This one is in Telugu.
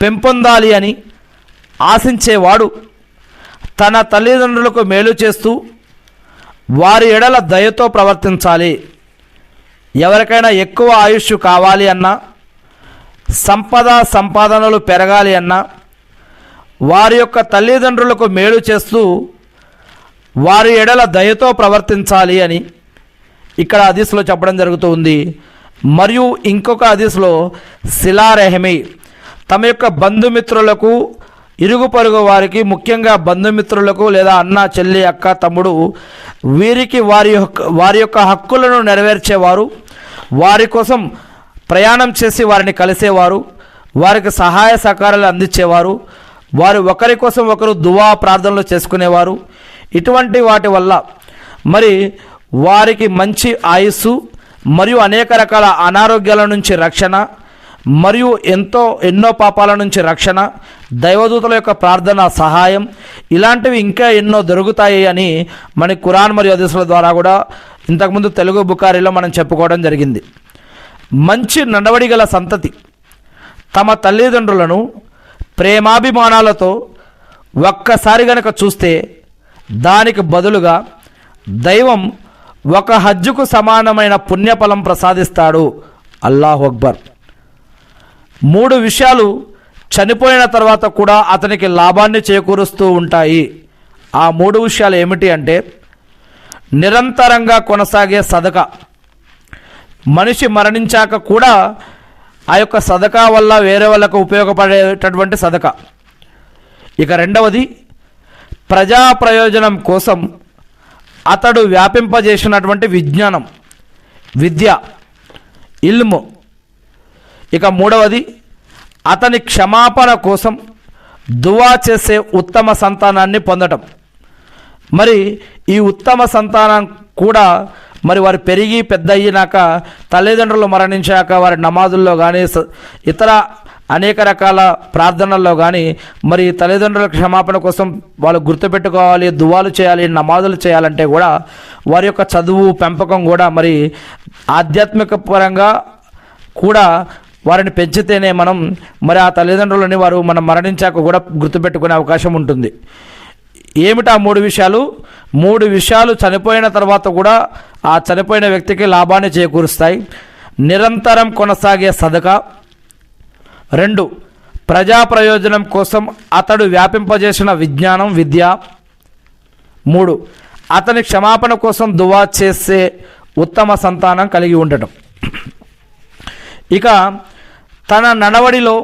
పెంపొందాలి అని ఆశించేవాడు తన తల్లిదండ్రులకు మేలు చేస్తూ వారి ఎడల దయతో ప్రవర్తించాలి. ఎవరికైనా ఎక్కువ ఆయుష్ కావాలి అన్నా, సంపాదనలు పెరగాలి అన్నా వారి యొక్క తల్లిదండ్రులకు మేలు చేస్తూ వారి ఎడల దయతో ప్రవర్తించాలి అని ఇక్కడ హదీస్లో చెప్పడం జరుగుతుంది. మరియు ఇంకొక హదీస్లో సిలారెహమి, తమ యొక్క బంధుమిత్రులకు, ఇరుగు పొరుగు వారికి, ముఖ్యంగా బంధుమిత్రులకు లేదా అన్న, చెల్లి, అక్క, తమ్ముడు వీరికి వారి యొక్క హక్కులను నెరవేర్చేవారు, వారి కోసం ప్రయాణం చేసి వారిని కలిసేవారు, వారికి సహాయ సహకారాలు అందించేవారు, వారు ఒకరి కోసం ఒకరు దువా ప్రార్థనలు చేసుకునేవారు. ఇటువంటి వాటి వల్ల మరి వారికి మంచి ఆయుస్సు మరియు అనేక రకాల అనారోగ్యాల నుంచి రక్షణ మరియు ఎన్నో పాపాల నుంచి రక్షణ, దైవదూతల యొక్క ప్రార్థన సహాయం, ఇలాంటివి ఇంకా ఎన్నో దొరుకుతాయి అని మన ఖురాన్ మరియు హదీసుల ద్వారా కూడా ఇంతకుముందు తెలుగు బుఖారీలో మనం చెప్పుకోవడం జరిగింది. మంచి నడవడి గల సంతతి తమ తల్లిదండ్రులను ప్రేమాభిమానాలతో ఒక్కసారి గనక చూస్తే దానికి బదులుగా దైవం ఒక హజ్జుకు సమానమైన పుణ్యఫలం ప్రసాదిస్తాడు. అల్లాహు అక్బర్. 3 విషయాలు చనిపోయిన తర్వాత కూడా అతనికి లాభాన్ని చేకూరుస్తూ ఉంటాయి. ఆ 3 విషయాలు ఏమిటి అంటే, నిరంతరంగా కొనసాగే సదకా, మనిషి మరణించాక కూడా ఆ యొక్క సదకా వల్ల వేరే వాళ్ళకు ఉపయోగపడేటటువంటి సదకా. ఇక రెండవది, ప్రజా ప్రయోజనం కోసం అతడు వ్యాపింపజేసినటువంటి విజ్ఞానం, విద్య, ఇల్ము. ఇక మూడవది, అతని క్షమాపణ కోసం దువా చేసే ఉత్తమ సంతానాన్ని పొందటం. మరి ఈ ఉత్తమ సంతానం కూడా మరి వారు పెరిగి పెద్ద అయినాక, తల్లిదండ్రులు మరణించాక వారి నమాజుల్లో కానీ ఇతర అనేక రకాల ప్రార్థనల్లో కానీ మరి తల్లిదండ్రుల క్షమాపణ కోసం వాళ్ళు గుర్తుపెట్టుకోవాలి, దువాలు చేయాలి, నమాజులు చేయాలంటే కూడా వారి యొక్క చదువు, పెంపకం కూడా మరి ఆధ్యాత్మిక పరంగా కూడా వారిని పెంచితేనే మనం మరి ఆ తల్లిదండ్రులని వారు మనం మరణించాక కూడా గుర్తుపెట్టుకునే అవకాశం ఉంటుంది. ఏమిటా 3 విషయాలు? 3 విషయాలు చనిపోయిన తర్వాత కూడా ఆ చనిపోయిన వ్యక్తికి లాభాన్ని చేకూరుస్తాయి. నిరంతరం కొనసాగే సదకా, 2 ప్రజా ప్రయోజనం కోసం అతడు వ్యాపింపజేసిన విజ్ఞానం, విద్య, 3 అతని క్షమాపణ కోసం దువా చేసే ఉత్తమ సంతానం కలిగి ఉండటం. ఇక తన నడవడిలో